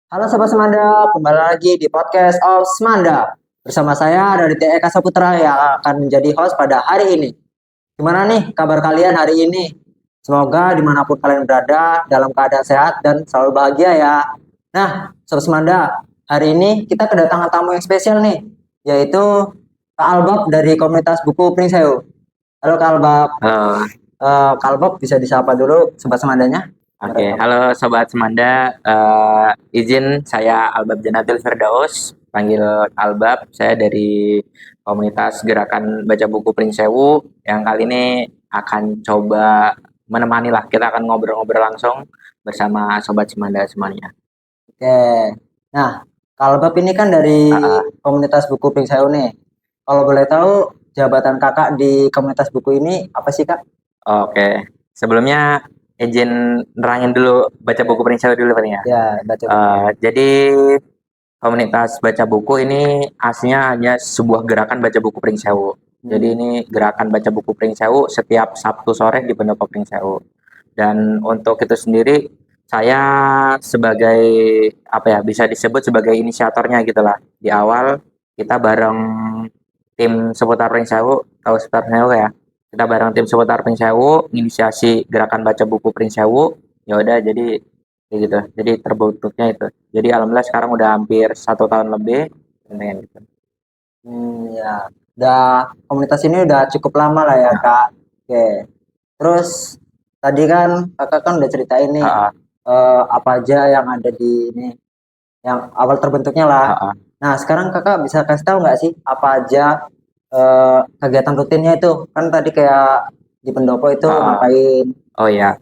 Halo Sobat Semanda, kembali lagi di podcast of Semanda. Bersama saya dari Eka Saputra yang akan menjadi host pada hari ini. Gimana nih kabar kalian hari ini? Semoga dimanapun kalian berada dalam keadaan sehat dan selalu bahagia ya. Nah, Sobat Semanda, hari ini kita kedatangan tamu yang spesial nih, yaitu Kak Albab dari komunitas buku Pringsewu. Halo Kak Albab. Halo, Kak Albab bisa disapa dulu Sobat Semandanya? oke. Halo Sobat Semanda, izin saya Albab Janatil Firdaus, panggil Albab. Saya dari komunitas Gerakan Baca Buku Pringsewu yang kali ini akan coba menemani lah. Kita akan ngobrol-ngobrol langsung bersama Sobat Semanda semuanya. Oke. Nah, kalau Bab ini kan dari Ah, komunitas buku Pringsewu nih. Kalau boleh tahu jabatan kakak di komunitas buku ini apa sih kak? oke. Sebelumnya izin nerangin dulu baca buku Pringsewu dulu paling ya. Ya, baca buku. Jadi komunitas baca buku ini aslinya hanya sebuah gerakan baca buku Pringsewu. Jadi ini gerakan baca buku Pringsewu setiap Sabtu sore di Pendopo Pringsewu. Dan untuk itu sendiri saya sebagai apa ya bisa disebut sebagai inisiatornya gitulah. Di awal kita bareng tim seputar Pringsewu, tahu seputar Pringsewu ya. Kita bareng tim seputar Pringsewu, inisiasi gerakan baca buku Pringsewu. Ya udah jadi kayak gitu. Jadi terbentuknya itu. Jadi alhamdulillah sekarang udah hampir 1 tahun lebih. Gitu. Ya. Udah komunitas ini udah cukup lama lah ya Nah, kak. Oke. Terus tadi kan kakak kan udah ceritain nih ah, apa aja yang ada di ini, yang awal terbentuknya lah. ah, ah. Nah, sekarang kakak bisa kasih tahu nggak sih apa aja kegiatan rutinnya itu? Kan tadi kayak di pendopo itu Ah. ngapain? Oh ya,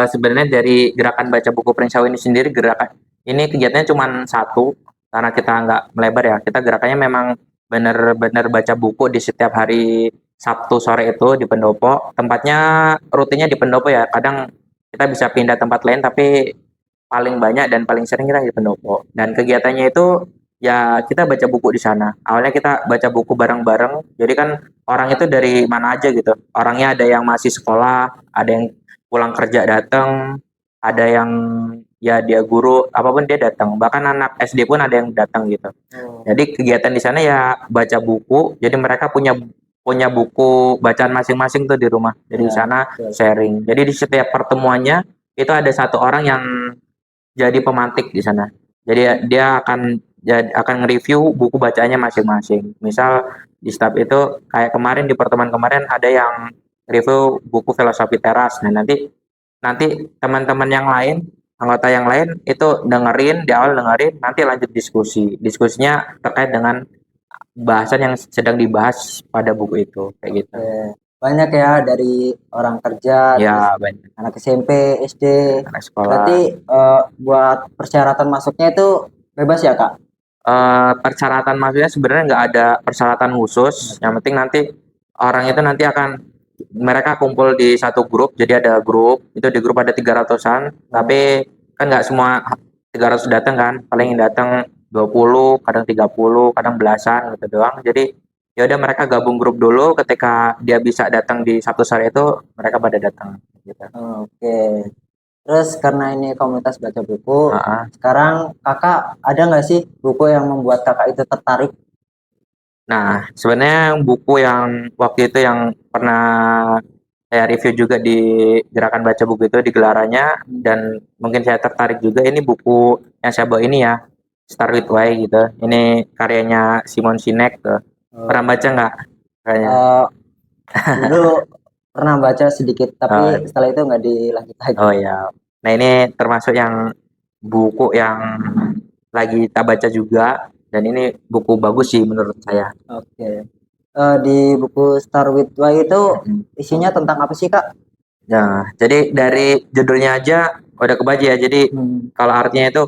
sebenarnya dari gerakan baca buku Pringsewu ini sendiri gerakan ini kegiatannya cuma satu karena kita nggak melebar ya. Kita gerakannya memang benar-benar baca buku di setiap hari Sabtu sore itu di Pendopo. Tempatnya rutinnya di Pendopo ya. Kadang kita bisa pindah tempat lain tapi paling banyak dan paling sering kita di Pendopo. Dan kegiatannya itu ya kita baca buku di sana. Awalnya kita baca buku bareng-bareng. Jadi kan orang itu dari mana aja gitu. Orangnya ada yang masih sekolah, ada yang pulang kerja datang, ada yang ya dia guru, apapun dia datang. Bahkan anak SD pun ada yang datang gitu. Oh, Jadi kegiatan di sana ya baca buku. Jadi mereka punya punya buku bacaan masing-masing tuh di rumah. Jadi di ya, sana betul. sharing. Jadi di setiap pertemuannya itu ada satu orang yang jadi pemantik di sana. Jadi dia akan nge-review buku bacaannya masing-masing. Misal di staf itu kayak kemarin di pertemuan kemarin ada yang review buku filosofi teras. Nah, nanti nanti teman-teman yang lain, anggota yang lain itu dengerin, di awal dengerin, nanti lanjut diskusi. Diskusinya terkait dengan bahasan yang sedang dibahas pada buku itu, kayak gitu. Oke. Banyak ya dari orang kerja, terus Ya, banyak anak SMP, SD. anak sekolah. Berarti buat persyaratan masuknya itu bebas ya kak? Persyaratan masuknya sebenarnya nggak ada persyaratan khusus. Yang penting nanti orang itu nanti akan mereka kumpul di satu grup. Jadi ada grup, itu di grup ada 300-an. Tapi kan nggak semua 300 datang kan. Paling yang datang 20, kadang 30, kadang belasan gitu doang. Jadi ya udah mereka gabung grup dulu. Ketika dia bisa datang di satu sore itu, mereka pada datang. Gitu. Oke. Terus karena ini komunitas baca buku, Heeh. sekarang kakak ada nggak sih buku yang membuat kakak itu tertarik? Nah, sebenarnya buku yang waktu itu yang pernah saya review juga di gerakan baca buku itu di gelarannya dan mungkin saya tertarik juga ini buku yang saya bawa ini ya Start with Why gitu. Ini karyanya Simon Sinek tuh. Eh, Pernah baca nggak? Kayaknya. eh, dulu pernah baca sedikit, tapi Oh, setelah itu nggak dilanjut lagi. oh ya. Nah ini termasuk yang buku yang lagi kita baca juga dan ini buku bagus sih menurut saya. Oke. Di buku Start with Why itu isinya tentang apa sih kak? Nah, jadi dari judulnya aja udah kebaca ya. Jadi Hmm, kalau artinya itu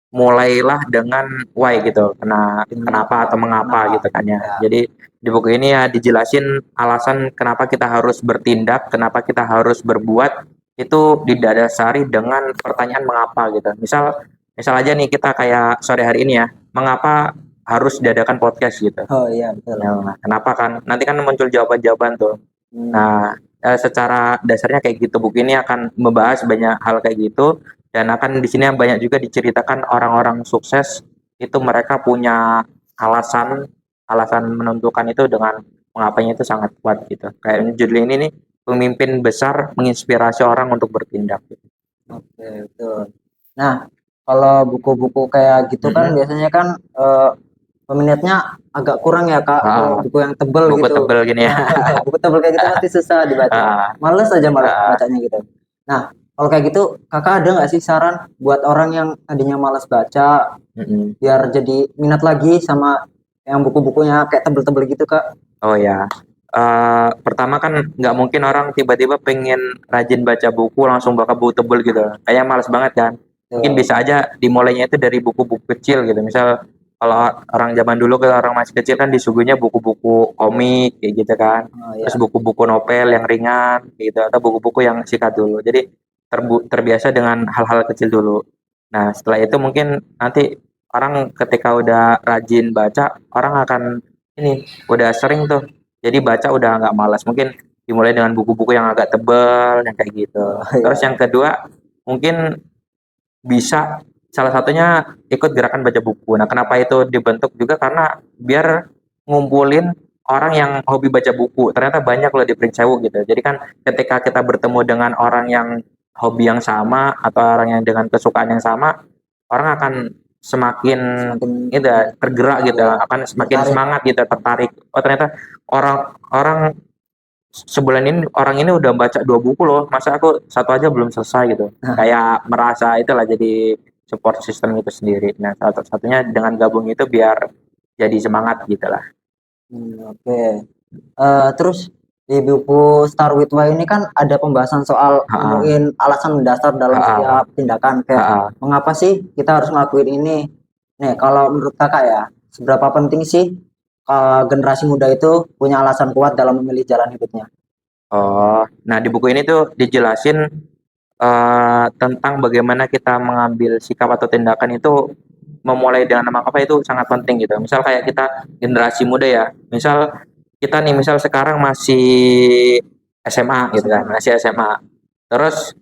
mulailah dengan why gitu. Kenapa atau mengapa kenapa? gitu kan ya. Ya. Jadi di buku ini ya dijelasin alasan kenapa kita harus bertindak, kenapa kita harus berbuat itu didasari dengan pertanyaan mengapa gitu. Misal misal aja nih kita kayak sore hari ini ya, mengapa harus diadakan podcast gitu. Oh iya betul. Ya, kenapa kan? Nanti kan muncul jawaban-jawaban tuh. Hmm, Nah, secara dasarnya kayak gitu buku ini akan membahas banyak hal kayak gitu Dan akan di sini banyak juga diceritakan orang-orang sukses itu mereka punya alasan alasan menentukan itu dengan mengapanya itu sangat kuat gitu. Kayak judul ini nih, pemimpin besar menginspirasi orang untuk bertindak. Gitu. Oke, betul. Nah, kalau buku-buku kayak gitu kan Mm-mm. biasanya kan peminatnya agak kurang ya Kak, kalau Ah, buku yang tebel buku gitu. tebel gini ya. Buku tebel kayak gitu pasti susah dibaca. Ah, Males aja malah ah, bacanya gitu. Nah, kalau kayak gitu Kakak ada nggak sih saran buat orang yang tadinya malas baca mm-mm. biar jadi minat lagi sama yang buku-bukunya kayak tebel-tebel gitu Kak? Oh ya, pertama kan nggak mungkin orang tiba-tiba pengen rajin baca buku langsung baca buku tebel gitu. Kayak males banget kan. Mungkin Tuh. bisa aja dimulainya itu dari buku-buku kecil gitu. Misal kalau orang zaman dulu ke orang masih kecil kan disuguhnya buku-buku komik kayak gitu kan. Oh Terus ya. buku-buku novel yang ringan gitu atau buku-buku yang singkat dulu. Jadi terbiasa dengan hal-hal kecil dulu. Nah, setelah itu mungkin nanti orang ketika udah rajin baca, orang akan ini udah sering tuh jadi baca udah nggak malas mungkin dimulai dengan buku-buku yang agak tebal yang kayak gitu Oh terus ya. yang kedua mungkin bisa salah satunya ikut gerakan baca buku. Nah kenapa itu dibentuk juga karena biar ngumpulin orang yang hobi baca buku ternyata banyak loh di Pringsewu gitu. Jadi kan ketika kita bertemu dengan orang yang hobi yang sama atau orang yang dengan kesukaan yang sama orang akan semakin Semakin itu ya, tergerak oh gitu ya, akan semakin tertarik. semangat gitu tertarik oh ternyata orang-orang sebulan ini orang ini udah baca 2 buku loh masa aku satu aja belum selesai gitu kayak merasa itulah jadi support system itu sendiri nah satu-satunya dengan gabung itu biar jadi semangat gitu lah. Oke. Terus di buku Start With Why ini kan ada pembahasan soal Ha-ha, nemuin alasan mendasar dalam ha-ha, setiap tindakan kayak ha-ha. mengapa sih kita harus ngelakuin ini? Nih, kalau menurut Kakak ya, seberapa penting sih generasi muda itu punya alasan kuat dalam memilih jalan hidupnya? Oh nah di buku ini tuh dijelasin tentang bagaimana kita mengambil sikap atau tindakan itu memulai dengan nama apa itu sangat penting gitu. Misal kayak kita generasi muda ya, misal kita nih misal sekarang masih SMA gitu kan, SMA. masih SMA. Terus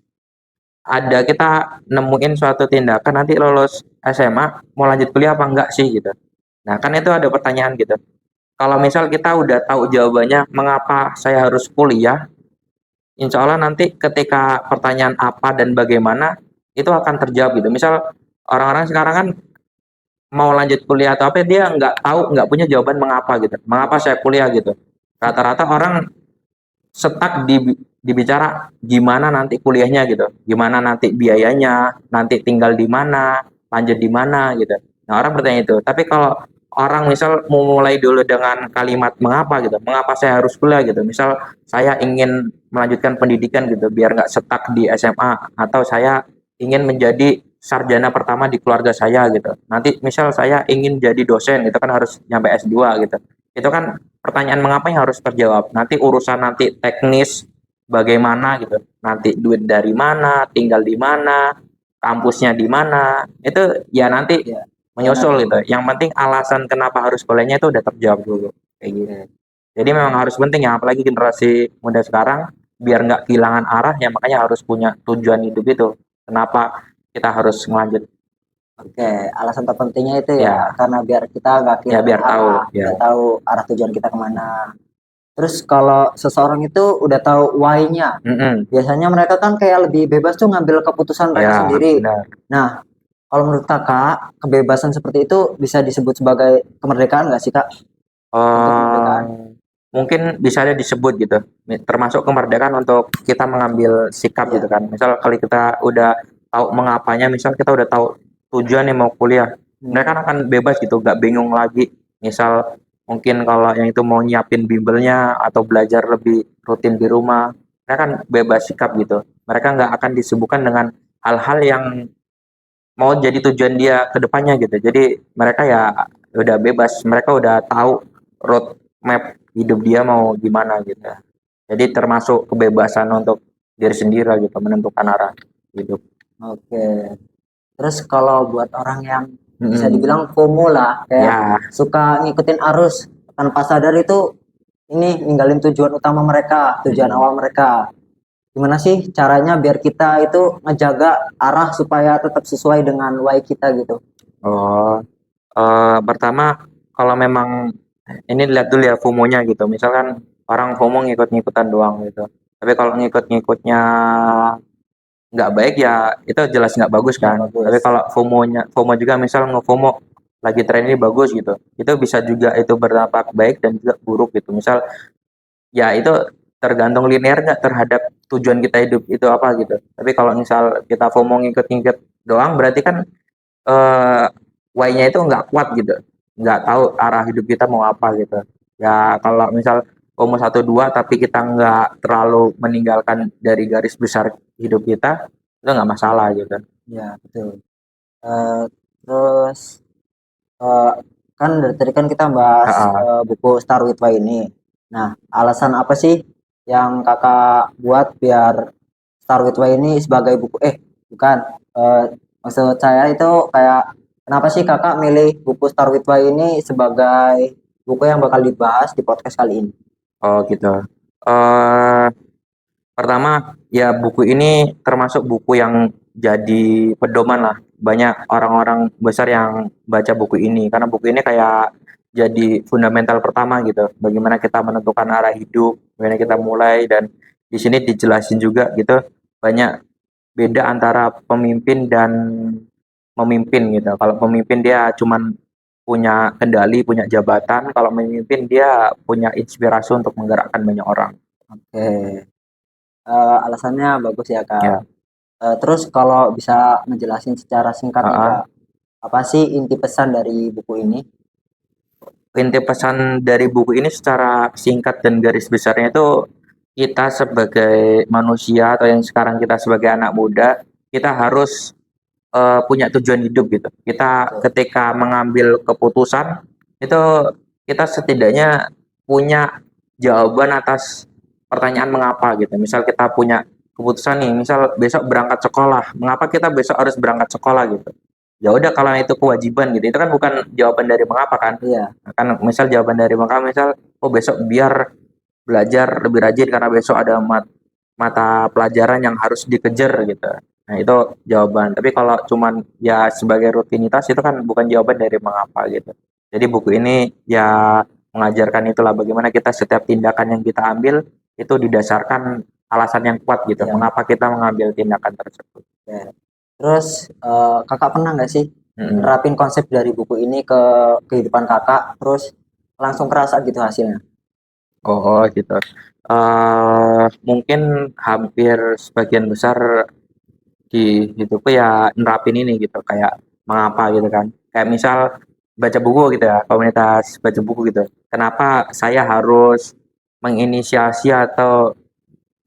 ada kita nemuin suatu tindakan nanti lulus SMA mau lanjut kuliah apa enggak sih gitu. Nah kan itu ada pertanyaan gitu. Kalau misal kita udah tahu jawabannya mengapa saya harus kuliah, insya Allah nanti ketika pertanyaan apa dan bagaimana itu akan terjawab gitu. Misal orang-orang sekarang kan mau lanjut kuliah atau apa dia nggak tahu nggak punya jawaban mengapa gitu. Mengapa saya kuliah gitu. Rata-rata orang stuck di bicara gimana nanti kuliahnya gitu. Gimana nanti biayanya, nanti tinggal di mana, lanjut di mana gitu. Nah orang bertanya itu. Tapi kalau orang misal mau mulai dulu dengan kalimat mengapa gitu, mengapa saya harus kuliah gitu. Misal saya ingin melanjutkan pendidikan gitu, biar nggak stuck di SMA atau saya ingin menjadi sarjana pertama di keluarga saya gitu. Nanti misal saya ingin jadi dosen itu kan harus nyampe S2 gitu. Itu kan pertanyaan mengapa yang harus terjawab. Nanti urusan nanti teknis bagaimana gitu. Nanti duit dari mana, tinggal di mana, kampusnya di mana. Itu ya nanti Ya, menyusul benar. gitu. Yang penting alasan kenapa harus kuliahnya itu udah terjawab dulu kayak gitu. Jadi memang harus penting ya apalagi generasi muda sekarang biar nggak kehilangan arah ya makanya harus punya tujuan hidup itu. Kenapa kita harus ngelanjut Oke, alasan terpentingnya itu ya ya karena biar kita nggak ya kehilangan biar tahu arah, ya. biar tahu arah tujuan kita kemana. Terus kalau seseorang itu udah tahu why-nya, Mm-mm. biasanya mereka kan kayak lebih bebas tuh ngambil keputusan mereka Ya sendiri. benar. Nah, kalau menurut Kakak, kebebasan seperti itu bisa disebut sebagai kemerdekaan nggak sih Kak? Bentuk eh kemerdekaan? mungkin bisa ada disebut gitu, termasuk kemerdekaan untuk kita mengambil sikap gitu Iya. kan. Misal kalau kita udah tahu mengapanya, misal kita udah tahu tujuan yang mau kuliah, mereka Hmm. akan bebas gitu, nggak bingung lagi. Misal mungkin kalau yang itu mau nyiapin bimbelnya atau belajar lebih rutin di rumah, mereka kan bebas sikap gitu. Mereka nggak akan disibukkan dengan hal-hal yang mau jadi tujuan dia ke depannya gitu. Jadi mereka ya udah bebas, mereka udah tahu road map hidup dia mau gimana gitu. Jadi termasuk kebebasan untuk diri sendiri gitu, menentukan arah hidup. Oke. Terus kalau buat orang yang bisa Mm-mm. dibilang FOMO lah, kayak Ya, suka ngikutin arus tanpa sadar itu ini ninggalin tujuan utama mereka, tujuan mm-mm. awal mereka. gimana sih caranya biar kita itu ngejaga arah supaya tetap sesuai dengan why kita gitu. Oh, pertama kalau memang ini lihat dulu ya FOMO-nya gitu. Misalkan orang FOMO ngikut-ngikutan doang gitu. Tapi kalau ngikut-ngikutnya nggak baik ya itu jelas nggak bagus Nggak kan. bagus. Tapi kalau FOMO juga misal nge-FOMO lagi tren ini bagus gitu. Itu bisa juga itu berdampak baik dan juga buruk gitu. Misal ya itu tergantung linear nggak terhadap tujuan kita hidup itu apa gitu. Tapi kalau misal kita FOMO ngikut-ngikut doang berarti kan eh why-nya itu nggak kuat gitu, nggak tahu arah hidup kita mau apa gitu. Ya kalau misal FOMO 1 2 tapi kita nggak terlalu meninggalkan dari garis besar hidup kita, itu nggak masalah gitu. Ya, betul. Eh, terus eh, kan dari tadi kan kita bahas Ah, buku Start With Why ini. Nah, alasan apa sih yang kakak buat biar Start With Why ini sebagai buku bukan eh, maksud saya itu kayak kenapa sih kakak milih buku Start With Why ini sebagai buku yang bakal dibahas di podcast kali ini? oh gitu. eh Pertama, ya buku ini termasuk buku yang jadi pedoman lah. Banyak orang-orang besar yang baca buku ini karena buku ini kayak jadi fundamental pertama gitu. Bagaimana kita menentukan arah hidup, bagaimana kita mulai dan di sini dijelasin juga gitu banyak beda antara pemimpin dan memimpin gitu. Kalau pemimpin dia cuman punya kendali, punya jabatan. Kalau memimpin dia punya inspirasi untuk menggerakkan banyak orang. Oke, alasannya bagus ya kak. Ya. Terus kalau bisa ngejelasin secara singkat nih Ah, kak, apa sih inti pesan dari buku ini? inti pesan dari buku ini secara singkat dan garis besarnya itu kita sebagai manusia atau yang sekarang kita sebagai anak muda kita harus punya tujuan hidup gitu. Kita Betul. ketika mengambil keputusan itu kita setidaknya punya jawaban atas pertanyaan mengapa gitu. Misal kita punya keputusan nih, misal besok berangkat sekolah, mengapa kita besok harus berangkat sekolah gitu. Ya udah kalau itu kewajiban gitu, itu kan bukan jawaban dari mengapa kan. Iya, Nah, kan misal jawaban dari mengapa misal oh besok biar belajar lebih rajin karena besok ada mata pelajaran yang harus dikejar gitu. Nah, itu jawaban. Tapi kalau cuman ya sebagai rutinitas itu kan bukan jawaban dari mengapa gitu. Jadi buku ini ya mengajarkan itulah bagaimana kita setiap tindakan yang kita ambil itu didasarkan alasan yang kuat gitu. iya. Mengapa kita mengambil tindakan tersebut. Oke. Terus kakak pernah nggak sih Mm-mm. nerapin konsep dari buku ini ke kehidupan kakak, terus langsung kerasa gitu hasilnya? Oh, gitu. Mungkin hampir sebagian besar di hidupku ya nerapin ini gitu kayak mengapa gitu kan kayak misal baca buku gitu ya komunitas baca buku gitu kenapa saya harus menginisiasi atau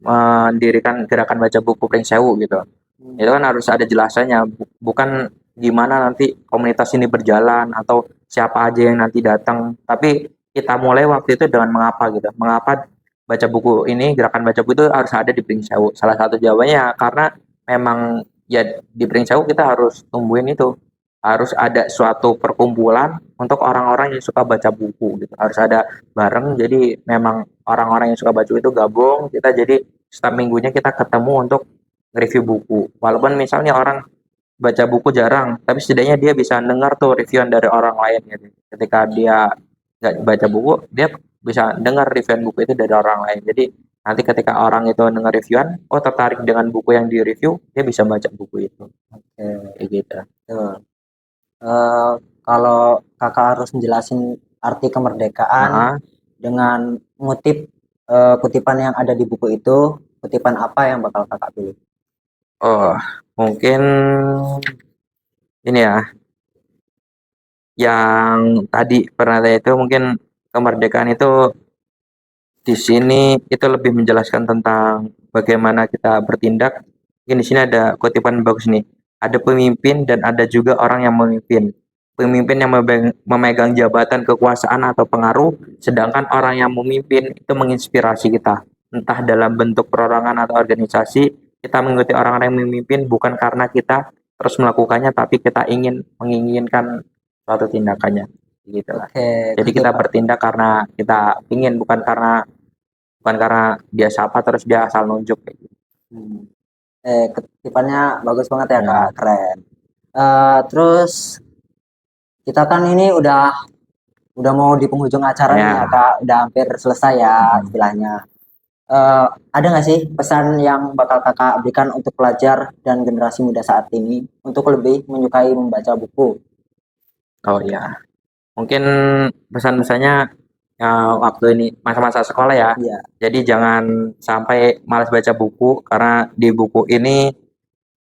mendirikan gerakan baca buku Pring Sewu gitu Hmm. itu kan harus ada jelasannya bukan gimana nanti komunitas ini berjalan atau siapa aja yang nanti datang tapi kita mulai waktu itu dengan mengapa gitu mengapa baca buku ini gerakan baca buku itu harus ada di Pring Sewu salah satu jawabannya ya, karena memang ya di Pring Sewu kita harus tumbuhin itu harus ada suatu perkumpulan untuk orang-orang yang suka baca buku gitu harus ada bareng jadi memang orang-orang yang suka baca itu gabung kita jadi setiap minggunya kita ketemu untuk review buku. Walaupun misalnya orang baca buku jarang, tapi setidaknya dia bisa dengar tuh reviewan dari orang lain gitu. Ketika dia nggak baca buku, dia bisa dengar reviewan buku itu dari orang lain. Jadi nanti ketika orang itu dengar reviewan, oh tertarik dengan buku yang di-review, dia bisa baca buku itu. Oke, Kayak gitu. betul. Eh, kalau kakak harus menjelasin arti kemerdekaan Nah, dengan ngutip kutipan yang ada di buku itu, kutipan apa yang bakal kakak pilih? oh mungkin ini ya, yang tadi pernah saya itu mungkin kemerdekaan itu di sini itu lebih menjelaskan tentang bagaimana kita bertindak. Mungkin di sini ada kutipan bagus nih. Ada pemimpin dan ada juga orang yang memimpin. Pemimpin yang memegang jabatan kekuasaan atau pengaruh, sedangkan orang yang memimpin itu menginspirasi kita. Entah dalam bentuk perorangan atau organisasi, kita mengikuti orang-orang yang memimpin bukan karena kita terus melakukannya, tapi kita menginginkan suatu tindakannya. Gitu lah. Oke, Jadi kita kutipan. bertindak karena kita ingin bukan karena dia siapa terus dia asal nunjuk kayak gitu. Hmm. Kutipannya bagus banget ya Ya. Kak, keren. Terus kita kan ini udah mau di penghujung acara nih ya Ya. Kak, udah hampir selesai ya Mm-mm. istilahnya. Ada nggak sih pesan yang bakal Kakak berikan untuk pelajar dan generasi muda saat ini untuk lebih menyukai membaca buku? Oh ya, mungkin pesan-pesannya waktu ini masa-masa sekolah ya. Iya, Jadi jangan sampai malas baca buku karena di buku ini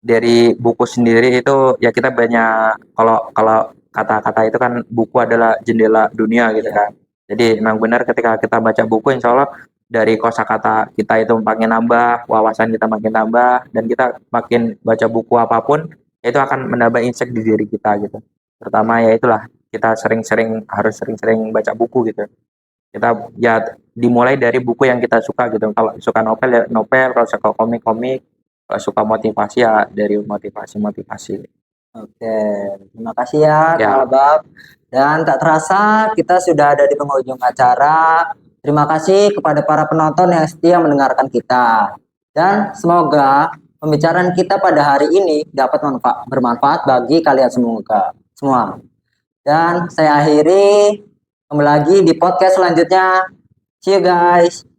dari buku sendiri itu ya kita banyak kalau kalau kata-kata itu kan buku adalah jendela dunia gitu iya. kan. Jadi memang benar ketika kita baca buku insya Allah dari kosakata kita itu makin nambah, wawasan kita makin nambah dan kita makin baca buku apapun itu akan menambah insight di diri kita gitu. Terutama ya itulah kita harus sering-sering baca buku gitu. Kita ya dimulai dari buku yang kita suka gitu. Kalau suka novel ya novel, kalau suka komik-komik, kalau suka motivasi ya dari motivasi-motivasi. Oke, terima kasih ya Kak Ya, Abab. Dan tak terasa kita sudah ada di penghujung acara. Terima kasih kepada para penonton yang setia mendengarkan kita. Dan semoga pembicaraan kita pada hari ini dapat bermanfaat bagi kalian semua. Dan saya akhiri kembali lagi di podcast selanjutnya. See you guys.